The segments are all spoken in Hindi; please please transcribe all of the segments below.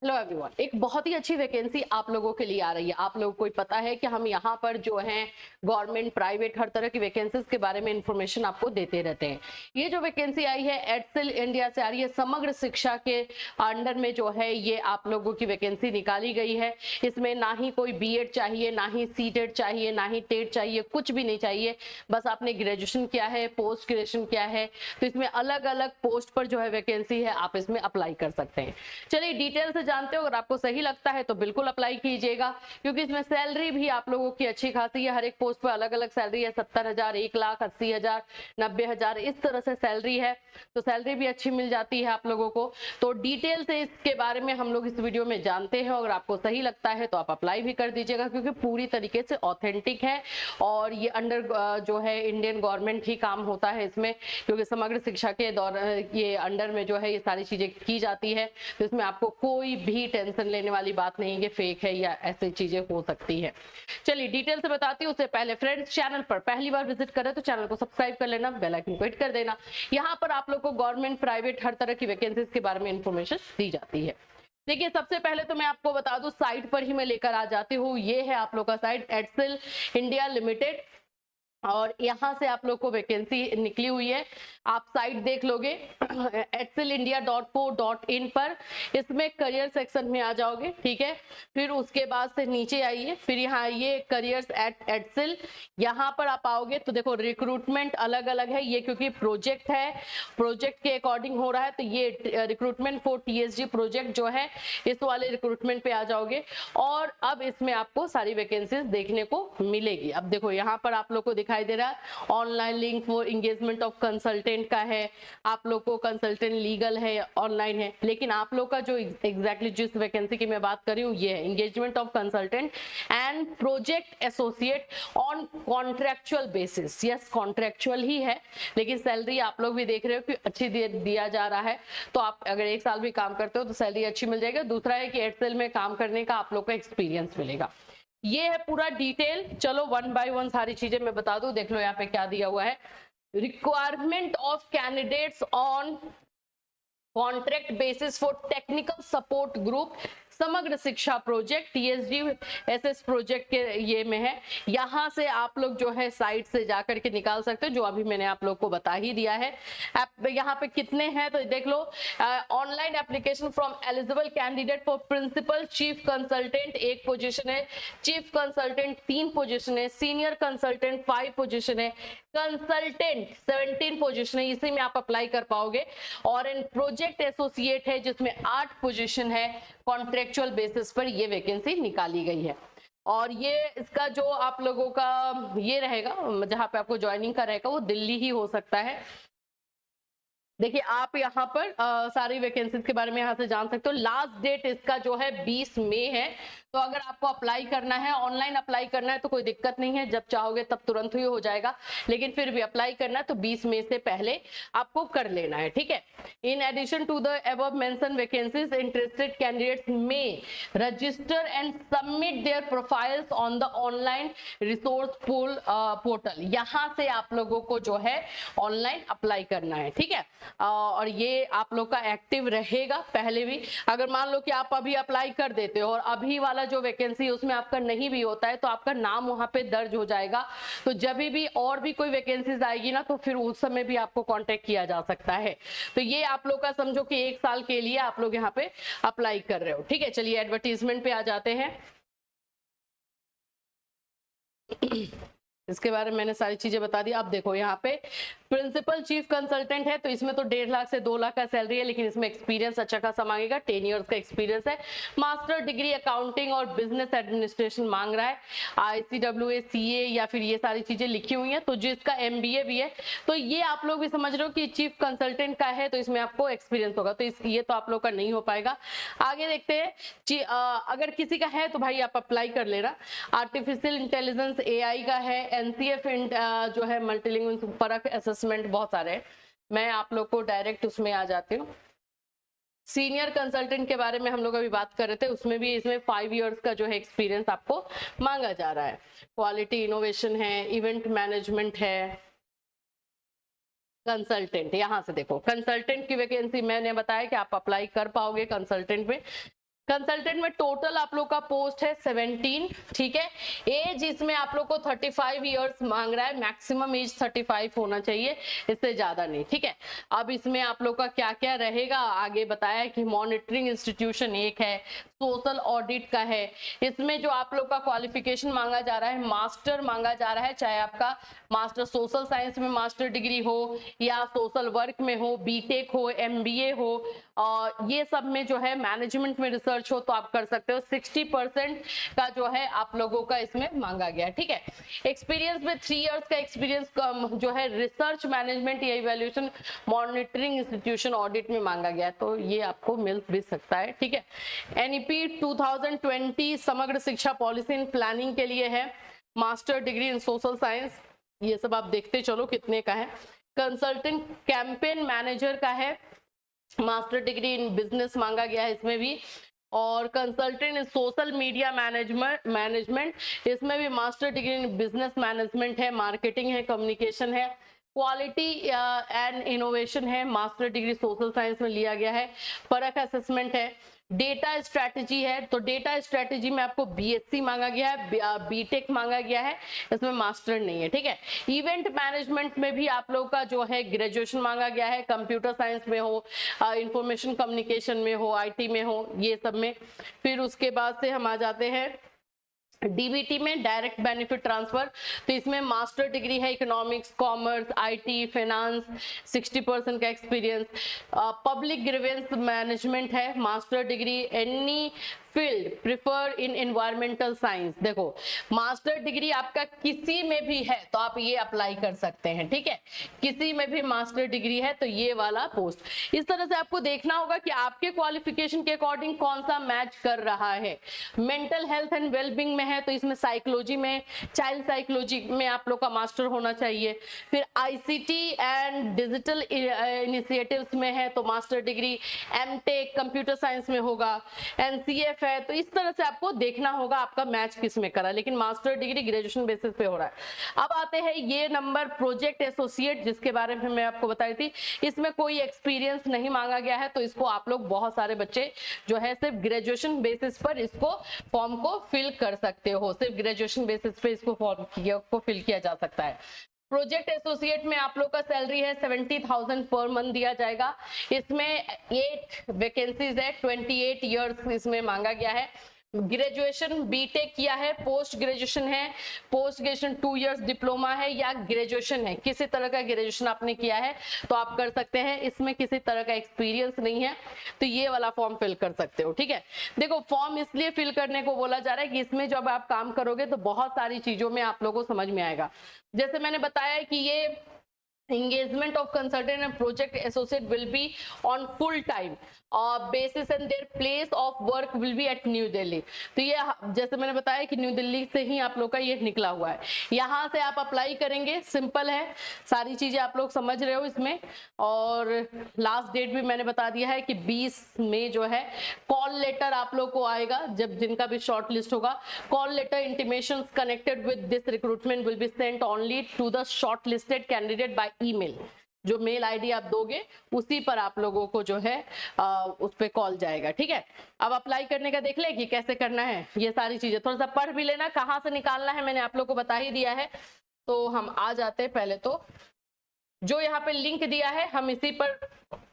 हेलो एवरीवन, एक बहुत ही अच्छी वैकेंसी आप लोगों के लिए आ रही है। आप लोगों को पता है कि हम यहाँ पर जो है गवर्नमेंट प्राइवेट हर तरह की वैकेंसीज के बारे में इंफॉर्मेशन आपको देते रहते हैं। ये जो वैकेंसी आई है एडसिल इंडिया से आ रही है। समग्र शिक्षा के अंडर में जो है ये आप लोगों की वैकेंसी निकाली गई है। इसमें ना ही कोई बीएड चाहिए, ना ही सीटेड चाहिए, ना ही टेट चाहिए, कुछ भी नहीं चाहिए। बस आपने ग्रेजुएशन किया है, पोस्ट ग्रेजुएशन किया है, तो इसमें अलग अलग पोस्ट पर जो है वैकेंसी है, आप इसमें अप्लाई कर सकते हैं। चलिए डिटेल से जानते हो। अगर आपको सही लगता है तो बिल्कुल अप्लाई कीजिएगा, क्योंकि इसमें सैलरी भी आप लोगों की अच्छी खासी है। हर एक पोस्ट पर अलग अलग सैलरी है, 70,000, 1,00,000, 80,000, 90,000, इस तरह से सैलरी है। तो सैलरी भी अच्छी मिल जाती है आप लोगों को। तो डिटेल से इसके बारे में हम लोग इस वीडियो में जानते हैं। अगर आपको सही लगता है तो आप अप्लाई भी कर दीजिएगा, क्योंकि पूरी तरीके से ऑथेंटिक है और ये अंडर जो है इंडियन गवर्नमेंट ही काम होता है इसमें, क्योंकि समग्र शिक्षा के ये अंडर में जो है ये सारी चीजें की जाती है। तो इसमें आपको कोई भी टेंशन लेने वाली बात नहीं है कि फेक है या ऐसी चीजें हो सकती है। चलिए डिटेल से बताती हूँ। उससे पहले फ्रेंड्स, चैनल पर पहली बार विजिट करें तो चैनल को सब्सक्राइब कर लेना, बेल आइकन को हिट कर देना। यहाँ पर आप लोग को गवर्नमेंट प्राइवेट हर तरह की वैकेंसीज के बारे में इंफॉर्मेशन दी जाती है। देखिए, सबसे पहले तो मैं आपको बता दूं, साइट पर ही मैं लेकर आ जाती हूँ। ये है आप लोग का साइट एडसिल इंडिया लिमिटेड, और यहाँ से आप लोग को वैकेंसी निकली हुई है। आप साइट देख लोगे excelindia.co.in पर। इसमें करियर सेक्शन में आ जाओगे, ठीक है। फिर उसके बाद से नीचे आइए, फिर यहाँ आइए करियर्स एट एडसिल। यहाँ पर आप आओगे तो देखो रिक्रूटमेंट अलग अलग है। ये क्योंकि प्रोजेक्ट है, प्रोजेक्ट के अकॉर्डिंग हो रहा है, तो ये रिक्रूटमेंट फॉर टीएसजी प्रोजेक्ट जो है, इस वाले रिक्रूटमेंट पे आ जाओगे। और अब इसमें आपको सारी वैकेंसीज देखने को मिलेगी। अब देखो यहाँ पर आप लोग को दिखाई दे रहा है online link for engagement of consultant का है। आप लोग को कंसल्टेंट लीगल है, ऑनलाइन है। लेकिन आप लोग का जो एग्जैक्टली जिस वैकेंसी की मैं बात कर रही हूँ, ये है engagement of consultant and project associate on contractual basis. Yes, contractual ही है, लेकिन सैलरी आप लोग भी देख रहे हो कि अच्छी दिया जा रहा है। तो आप अगर 1 साल भी काम करते हो तो सैलरी अच्छी मिल जाएगी। दूसरा है कि एयरटेल में काम करने का आप लोग को एक्सपीरियंस मिलेगा। ये है पूरा डिटेल। चलो वन बाय वन सारी चीजें मैं बता दूं। देख लो यहाँ पे क्या दिया हुआ है। Requirement of candidates on contract basis for technical support group समग्र शिक्षा प्रोजेक्ट टीएसजी एसएस प्रोजेक्ट के ये में है। यहाँ से आप लोग जो है साइट से जाकर के निकाल सकते हो, जो अभी मैंने आप लोग को बता ही दिया है। यहाँ पे कितने हैं तो देख लो। Online application from eligible candidate for principal chief consultant 1 position है, चीफ कंसल्टेंट 3 पोजीशन है, सीनियर कंसल्टेंट 5 पोजीशन है, कंसल्टेंट 17 पोजीशन है, इसी में आप अप्लाई कर पाओगे। और इन प्रोजेक्ट एसोसिएट है जिसमें 8 पोजीशन है। कॉन्ट्रेक्चुअल बेसिस पर ये वैकेंसी निकाली गई है। और ये इसका जो आप लोगों का ये रहेगा, जहां पे आपको ज्वाइनिंग का रहेगा, वो दिल्ली ही हो सकता है। देखिए, आप यहाँ पर सारी वैकेंसीज के बारे में यहाँ से जान सकते हो। लास्ट डेट इसका जो है 20 मई है। तो अगर आपको अप्लाई करना है, ऑनलाइन अप्लाई करना है, तो कोई दिक्कत नहीं है, जब चाहोगे तब तुरंत ही हो जाएगा। लेकिन फिर भी अप्लाई करना है तो 20 मई से पहले आपको कर लेना है, ठीक है। In addition to the above mention vacancies, interested candidates may register and submit their profiles on the online resource pool portal. यहाँ से आप लोगों को जो है ऑनलाइन अप्लाई करना है, ठीक है। और ये आप लोग का एक्टिव रहेगा पहले भी। अगर मान लो कि आप अभी अप्लाई कर देते हो और अभी वाला जो वैकेंसी है उसमें आपका नहीं भी होता है, तो आपका नाम वहां पे दर्ज हो जाएगा। तो जब भी और भी कोई वैकेंसीज आएगी ना, तो फिर उस समय भी आपको कांटेक्ट किया जा सकता है। तो ये आप लोग का समझो कि 1 साल के लिए आप लोग यहाँ पे अप्लाई कर रहे हो, ठीक है। चलिए एडवर्टीजमेंट पे आ जाते हैं। इसके बारे में मैंने सारी चीजें बता दी। अब देखो यहाँ पे प्रिंसिपल चीफ कंसल्टेंट है, तो इसमें तो 1.5 लाख से 2 लाख का सैलरी है, लेकिन इसमें एक्सपीरियंस अच्छा खासा मांगेगा। 10 इयर्स का एक्सपीरियंस है। मास्टर डिग्री अकाउंटिंग और बिजनेस एडमिनिस्ट्रेशन मांग रहा है। ICWA CA या फिर ये सारी चीजें लिखी हुई हैं। तो जिसका MBA भी है, तो ये आप लोग भी समझ रहे हो कि चीफ कंसल्टेंट का है, तो इसमें आपको एक्सपीरियंस होगा। तो ये तो आप लोग का नहीं हो पाएगा। आगे देखते हैं। अगर किसी का है तो भाई आप अप्लाई कर लेना। आर्टिफिशियल इंटेलिजेंस AI का है। NCF जो है मल्टीलिंगुअल परख असेसमेंट, बहुत सारे हैं। मैं आप लोग को डायरेक्ट उसमें आ जाती हूँ। सीनियर कंसल्टेंट के बारे में हम लोग अभी बात कर रहे थे, उसमें भी इसमें 5 इयर्स का जो है एक्सपीरियंस आपको मांगा जा रहा है। क्वालिटी इनोवेशन है, इवेंट मैनेजमेंट है, कंसल्टेंट। यहाँ से देखो कंसल्टेंट की वैकेंसी मैंने बताया कि आप अप्लाई कर पाओगे कंसल्टेंट में। कंसल्टेंट में टोटल आप लोग का पोस्ट है 17, ठीक है। एज इसमें आप लोग को 35 इयर्स मांग रहा है, मैक्सिमम एज 35 होना चाहिए, इससे ज्यादा नहीं, ठीक है। अब इसमें आप लोग का क्या क्या रहेगा आगे बताया कि मॉनिटरिंग इंस्टीट्यूशन एक है, सोशल ऑडिट का है। इसमें जो आप लोग का क्वालिफिकेशन मांगा जा रहा है, मास्टर मांगा जा रहा है, चाहे आपका मास्टर सोशल साइंस में मास्टर डिग्री हो या सोशल वर्क में हो, बीटेक हो, एमबीए हो, ये सब में जो है मैनेजमेंट में रिसर्च हो तो आप कर सकते हो। 60% का जो है आप लोगों का इसमें मांगा गया है, ठीक है। एक्सपीरियंस में 3 इयर्स का एक्सपीरियंस जो है रिसर्च मैनेजमेंट या इवैल्यूएशन मॉनिटरिंग इंस्टीट्यूशन ऑडिट में मांगा गया है, तो ये आपको मिल भी सकता है, ठीक है। एनईपी 2020 समग्र शिक्षा पॉलिसी इन प्लानिंग के लिए है, master degree in social science, ये सब आप देखते चलो कितने का है। कंसल्टेंट कैंपेन मैनेजर का है, मास्टर डिग्री इन बिजनेस मांगा गया है इसमें भी। और कंसल्टेंट इन सोशल मीडिया मैनेजमेंट, इसमें भी master degree in business management है, मार्केटिंग है, कम्युनिकेशन है। क्वालिटी एंड इनोवेशन है, मास्टर डिग्री सोशल साइंस में लिया गया है। परख असेसमेंट है। डेटा स्ट्रैटेजी है, तो डेटा स्ट्रैटेजी में आपको बीएससी मांगा गया है, बीटेक मांगा गया है, इसमें मास्टर नहीं है, ठीक है। इवेंट मैनेजमेंट में भी आप लोग का जो है ग्रेजुएशन मांगा गया है, कंप्यूटर साइंस में हो, इंफॉर्मेशन कम्युनिकेशन में हो, आईटी में हो, ये सब में। फिर उसके बाद से हम आ जाते हैं डीबीटी में, डायरेक्ट बेनिफिट ट्रांसफर, तो इसमें मास्टर डिग्री है इकोनॉमिक्स, कॉमर्स, आईटी, फाइनेंस, 60% का एक्सपीरियंस। पब्लिक ग्रीवेंस मैनेजमेंट है, master degree any field prefer in environmental science. देखो मास्टर डिग्री आपका किसी में भी है तो आप ये अप्लाई कर सकते हैं, ठीक है। किसी में भी मास्टर डिग्री है तो ये वाला पोस्ट। इस तरह से आपको देखना होगा कि आपके क्वालिफिकेशन के अकॉर्डिंग कौन सा मैच कर रहा है। मेंटल हेल्थ एंड वेलबींग में है तो इसमें साइकोलॉजी में, चाइल्ड साइकोलॉजी में आप लोग का मास्टर होना चाहिए। फिर आईसीटी एंड डिजिटल इनिशिएटिव्स में है तो master degree, MTech computer science में होगा, एनसीएफ है, तो इस तरह से आपको देखना होगा आपका मैच किस में करा, लेकिन मास्टर डिग्री ग्रेजुएशन बेसिस पे हो रहा है। अब आते हैं ये नंबर प्रोजेक्ट एसोसिएट, जिसके बारे में मैं आपको बताई थी, इसमें कोई एक्सपीरियंस नहीं मांगा गया है, तो इसको आप लोग बहुत सारे बच्चे जो है सिर्फ ग्रेजुएशन बेसिस पर इसको फॉर्म को फिल कर सकते हो, सिर्फ ग्रेजुएशन बेसिस पे इसको फॉर्म को फिल किया जा सकता है। प्रोजेक्ट एसोसिएट में आप लोग का सैलरी है 70,000 पर मंथ दिया जाएगा। इसमें 8 वैकेंसीज है, 28 इयर्स इसमें मांगा गया है। ग्रेजुएशन बीटेक किया है, पोस्ट ग्रेजुएशन है, पोस्ट ग्रेजुएशन 2 इयर्स डिप्लोमा है या ग्रेजुएशन है, किसी तरह का ग्रेजुएशन आपने किया है तो आप कर सकते हैं। इसमें किसी तरह का एक्सपीरियंस नहीं है तो ये वाला फॉर्म फिल कर सकते हो, ठीक है। देखो फॉर्म इसलिए फिल करने को बोला जा रहा है कि इसमें जब आप काम करोगे तो बहुत सारी चीजों में आप लोगों को समझ में आएगा। जैसे मैंने बताया कि ये engagement of consultant and project associate will be on full time basis and their place of work will be at New Delhi। तो ये जैसे मैंने बताया कि न्यू दिल्ली से ही आप लोग का ये निकला हुआ है, यहाँ से आप अप्लाई करेंगे, सिंपल है, सारी चीजें आप लोग समझ रहे हो इसमें। और लास्ट डेट भी मैंने बता दिया है कि 20 मई जो है कॉल लेटर आप लोग को आएगा, जब जिनका भी शॉर्ट लिस्ट होगा। Call letter intimation connected with this recruitment will be sent only to the short listed candidate by email. जो मेल आईडी आप दोगे उसी पर आप लोगों को जो है उस पे कॉल जाएगा, ठीक है। अब अप्लाई करने का देख ले कि कैसे करना है, ये सारी चीजें थोड़ा सा पढ़ भी लेना, कहाँ से निकालना है मैंने आप लोग को बता ही दिया है। तो हम आ जाते हैं, पहले तो जो यहाँ पे लिंक दिया है हम इसी पर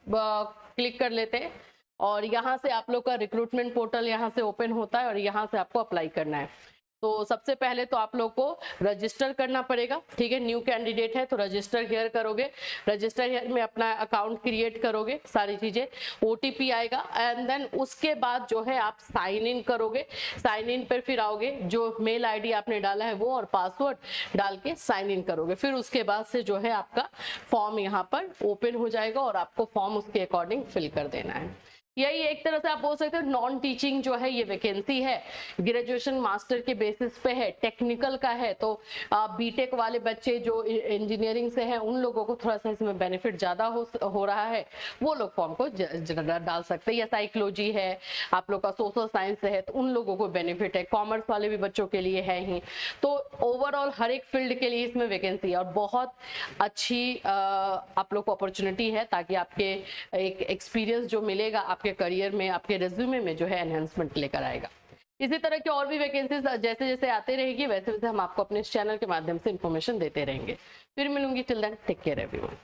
क्लिक कर लेते हैं और यहाँ से आप लोग का रिक्रूटमेंट पोर्टल यहाँ से ओपन होता है और यहाँ से आपको अप्लाई करना है। तो सबसे पहले तो आप लोग को रजिस्टर करना पड़ेगा, ठीक है। न्यू कैंडिडेट है तो रजिस्टर हियर करोगे, रजिस्टर हियर में अपना अकाउंट क्रिएट करोगे, सारी चीजें, ओटीपी आएगा एंड देन उसके बाद जो है आप साइन इन करोगे। साइन इन पर फिर आओगे, जो मेल आईडी आपने डाला है वो और पासवर्ड डाल के साइन इन करोगे। फिर उसके बाद से जो है आपका फॉर्म यहाँ पर ओपन हो जाएगा और आपको फॉर्म उसके अकॉर्डिंग फिल कर देना है। यही एक तरह से आप बोल सकते हो नॉन टीचिंग जो है ये वैकेंसी है, ग्रेजुएशन मास्टर के बेसिस पे है, टेक्निकल का है, तो बीटेक वाले बच्चे जो इंजीनियरिंग से हैं उन लोगों को थोड़ा सा इसमें बेनिफिट ज्यादा हो रहा है, वो लोग फॉर्म को डाल सकते हैं। या साइकोलॉजी है, आप लोग का सोशल साइंस है तो उन लोगों को बेनिफिट है, कॉमर्स वाले भी बच्चों के लिए है ही। तो ओवरऑल हर एक फील्ड के लिए इसमें वैकेंसी है और बहुत अच्छी आप लोग को अपॉर्चुनिटी है, ताकि आपके एक एक्सपीरियंस जो मिलेगा आपके आपके करियर में, आपके रिज्यूमे में जो है एनहेंसमेंट लेकर आएगा। इसी तरह की और भी वैकेंसीज जैसे जैसे आते रहेगी वैसे वैसे हम आपको अपने इस चैनल के माध्यम से इन्फॉर्मेशन देते रहेंगे। फिर मिलूंगी, till then take care everyone.